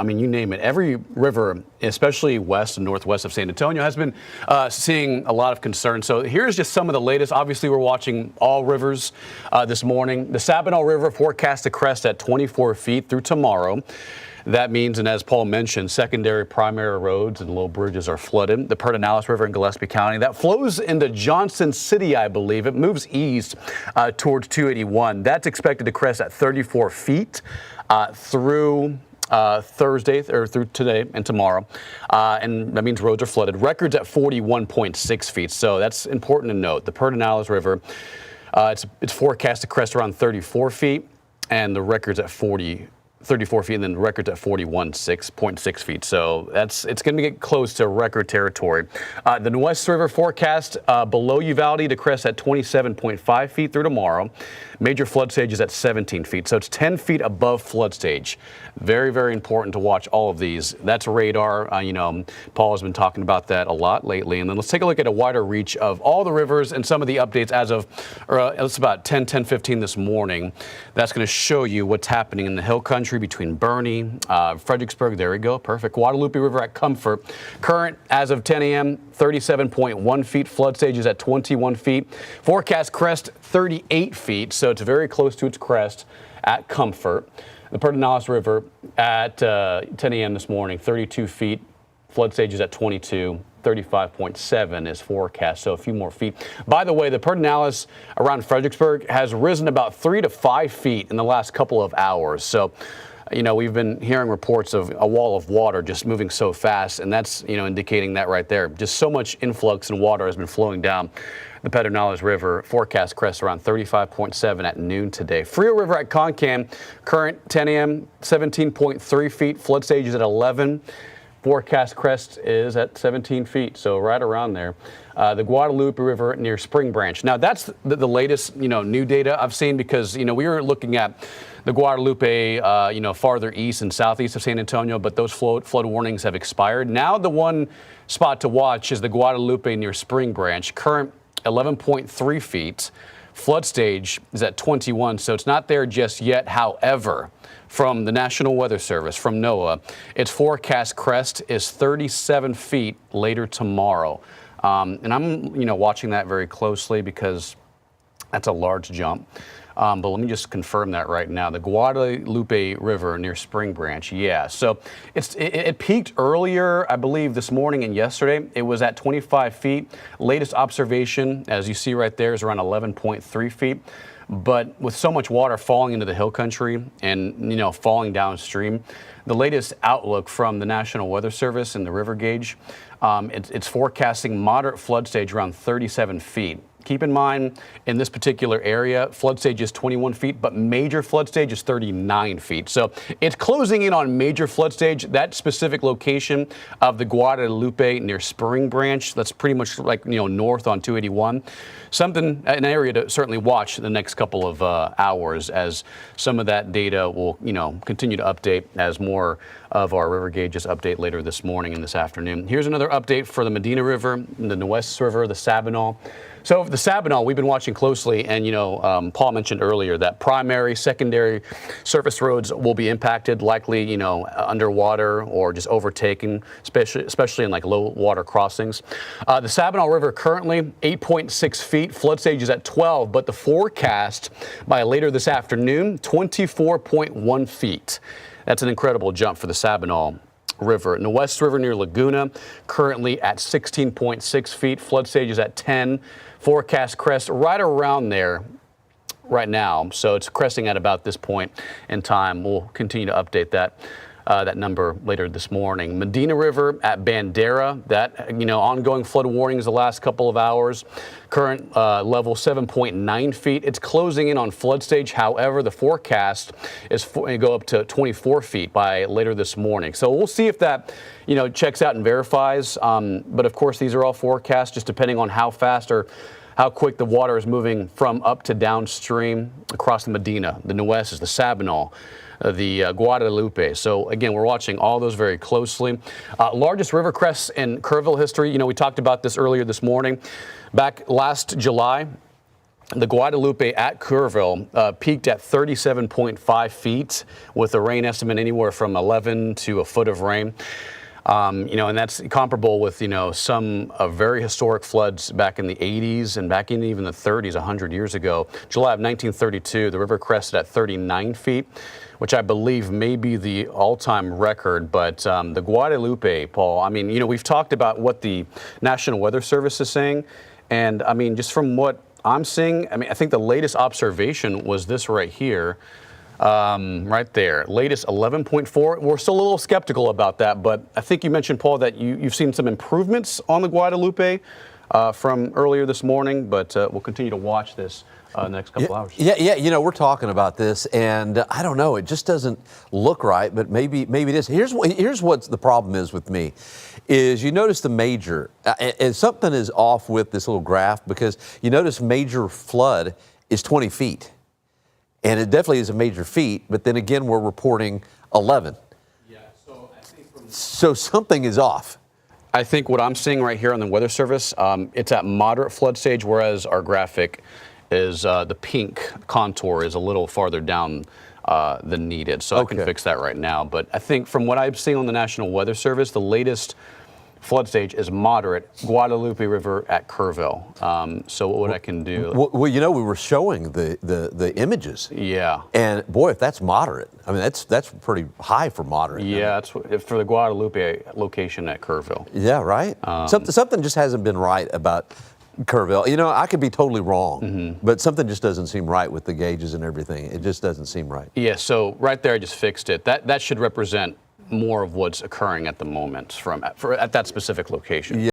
I mean, you name it. Every river, especially west and northwest of San Antonio, has been seeing a lot of concern. So here's just some of the latest. Obviously, we're watching all rivers this morning. The Sabinal River forecast to crest at 24 feet through tomorrow. That means, and as Paul mentioned, secondary, primary roads and low bridges are flooded. The Pedernales River in Gillespie County, that flows into Johnson City, I believe. It moves east towards 281. That's expected to crest at 34 feet through Thursday or through today and tomorrow. And that means roads are flooded. Records at 41.6 feet. So that's important to note. The Pedernales River, it's forecast to crest around 34 feet, and the record's at 34 feet, and then the record's at 41.6 feet. So it's going to get close to record territory. The West River forecast below Uvalde to crest at 27.5 feet through tomorrow. Major flood stage is at 17 feet. So it's 10 feet above flood stage. Very, very important to watch all of these. That's radar. Paul has been talking about that a lot lately. And then let's take a look at a wider reach of all the rivers and some of the updates as of, it's about 10:15 this morning. That's going to show you what's happening in the hill country between Bernie, Fredericksburg, there we go, perfect. Guadalupe River at Comfort. Current as of 10 a.m., 37.1 feet. Flood stage is at 21 feet. Forecast crest 38 feet, so it's very close to its crest at Comfort. The Pedernales River at 10 a.m. this morning, 32 feet. Flood stage is at 22. 35.7 is forecast, so a few more feet. By the way, the Pedernales around Fredericksburg has risen about 3 to 5 feet in the last couple of hours. So, we've been hearing reports of a wall of water just moving so fast, and that's, indicating that right there. Just so much influx and water has been flowing down the Pedernales River. Forecast crest around 35.7 at noon today. Frio River at Concan, current 10 a.m., 17.3 feet. Flood stage is at 11. Forecast crest is at 17 feet, so right around there. The Guadalupe River near Spring Branch. Now, that's the latest, new data I've seen, because, we were looking at the Guadalupe, farther east and southeast of San Antonio, but those flood warnings have expired. Now, the one spot to watch is the Guadalupe near Spring Branch. Current 11.3 feet. Flood stage is at 21, so it's not there just yet. However, from the National Weather Service, from NOAA, its forecast crest is 37 feet later tomorrow. And I'm, watching that very closely because that's a large jump. But let me just confirm that right now. The Guadalupe River near Spring Branch, yeah. So it peaked earlier, I believe, this morning and yesterday. It was at 25 feet. Latest observation, as you see right there, is around 11.3 feet. But with so much water falling into the hill country and, falling downstream, the latest outlook from the National Weather Service and the river gauge, it's forecasting moderate flood stage around 37 feet. Keep in mind, in this particular area, flood stage is 21 feet, but major flood stage is 39 feet. So it's closing in on major flood stage. That specific location of the Guadalupe near Spring Branch, that's pretty much like, north on 281. An area to certainly watch the next couple of hours, as some of that data will, continue to update as more of our river gauges update later this morning and this afternoon. Here's another update for the Medina River, the Nueces River, the Sabinal. So the Sabinal, we've been watching closely, and Paul mentioned earlier that primary, secondary surface roads will be impacted, likely underwater or just overtaken, especially in like low water crossings. The Sabinal River currently 8.6 feet, flood stage is at 12, but the forecast by later this afternoon 24.1 feet. That's an incredible jump for the Sabinal River. Nueces River near Laguna, currently at 16.6 feet. Flood stage is at 10. Forecast crest right around there right now. So it's cresting at about this point in time. We'll continue to update that number later this morning. Medina River at Bandera, that, ongoing flood warnings the last couple of hours. Current level 7.9 feet. It's closing in on flood stage. However, the forecast is to go up to 24 feet by later this morning. So we'll see if that, checks out and verifies. But of course, these are all forecasts, just depending on how fast or how quick the water is moving from up to downstream across the Medina, the Nueces, the Sabinal, the Guadalupe. So again, we're watching all those very closely. Largest river crests in Kerrville history. We talked about this earlier this morning. Back last July, the Guadalupe at Kerrville peaked at 37.5 feet with a rain estimate anywhere from 11 to a foot of rain. And that's comparable with, some very historic floods back in the 80s and back in even the 30s, 100 years ago. July of 1932, the river crested at 39 feet, which I believe may be the all-time record. But the Guadalupe, Paul, we've talked about what the National Weather Service is saying. And, just from what I'm seeing, I think the latest observation was this right here. Right there, latest 11.4. We're still a little skeptical about that, but I think you mentioned, Paul, that you've seen some improvements on the Guadalupe from earlier this morning, but we'll continue to watch this the next couple hours. Yeah. We're talking about this, and I don't know. It just doesn't look right, but maybe it is. Here's what the problem is with me, is you notice the major, and something is off with this little graph, because you notice major flood is 20 feet. And it definitely is a major feat, but then again, we're reporting 11. Yeah, so I think so something is off. I think what I'm seeing right here on the Weather Service, it's at moderate flood stage, whereas our graphic is the pink contour is a little farther down than needed. So Okay. I can fix that right now. But I think from what I'm seeing on the National Weather Service, the latest flood stage is moderate, Guadalupe River at Kerrville. So what I can do. Well, we were showing the images. Yeah. And boy, if that's moderate, that's pretty high for moderate. Yeah, that's for the Guadalupe location at Kerrville. Yeah, right. Something just hasn't been right about Kerrville. I could be totally wrong, but something just doesn't seem right with the gauges and everything. It just doesn't seem right. Yeah, so right there I just fixed it. That should represent more of what's occurring at the moment at that specific location.